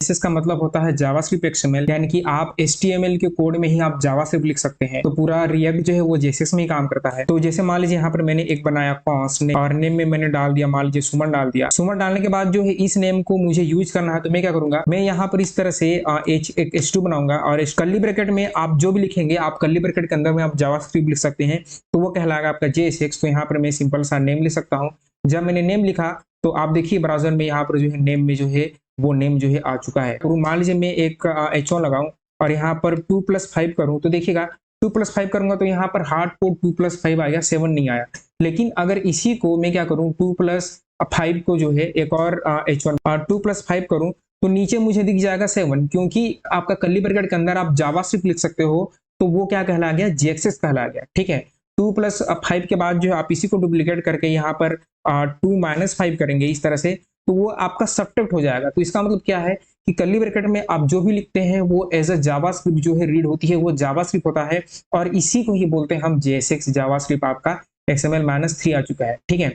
JSS का मतलब होता है जावास्क्रिप्ट एक्सएमएल, यानी कि आप एचटीएमएल के कोड में ही आप जावास्क्रिप्ट लिख सकते हैं। तो पूरा रिएक्ट जो है वो जेएसएस में ही काम करता है। तो जैसे मान लीजिए यहाँ पर मैंने एक बनाया कॉन्स्ट ने, और नेम में मैंने डाल दिया, मान लीजिए सुमन डाल दिया। सुमन डालने के बाद जो है इस नेम को मुझे यूज करना है, तो मैं क्या करूंगा, मैं यहाँ पर इस तरह से एक H2 बनाऊंगा, और कर्ली ब्रैकेट में आप जो भी लिखेंगे, आप कर्ली ब्रैकेट के अंदर में आप जावास्क्रिप्ट लिख सकते हैं, तो वो कहलाएगा आपका जेएसएक्स। तो यहाँ पर मैं सिंपल सा नेम लिख सकता हूँ। जब मैंने नेम लिखा तो आप देखिए ब्राउजर में यहाँ पर जो है नेम में जो है वो नेम जो है आ चुका है। तो मान लीजिए मैं एक H1 लगाऊं और यहाँ पर 2+5 करूं, तो देखिएगा 2+5 करूंगा तो यहाँ पर हार्ड कोड 2+5 आ गया, 7 नहीं आया। लेकिन अगर इसी को मैं क्या करूं, 2+5 को जो है एक और H1 2+5 करूं, तो नीचे मुझे दिख जाएगा 7, क्योंकि आपका कर्ली ब्रैकेट के अंदर आप जावास्क्रिप्ट लिख सकते हो, तो वो क्या कहला गया, जेएसएक्स कहला गया। ठीक है, 2+5 के बाद जो है आप इसी को डुप्लीकेट करके यहाँ पर 2-5 करेंगे इस तरह से, तो वो आपका सब्ट्रैक्ट हो जाएगा। तो इसका मतलब क्या है कि कर्ली ब्रैकेट में आप जो भी लिखते हैं वो एज अ जावास्क्रिप्ट जो है रीड होती है, वो जावास्क्रिप्ट होता है, और इसी को ही बोलते हैं हम जेएसएक्स जावास्क्रिप्ट। आपका XML-3 आ चुका है। ठीक है,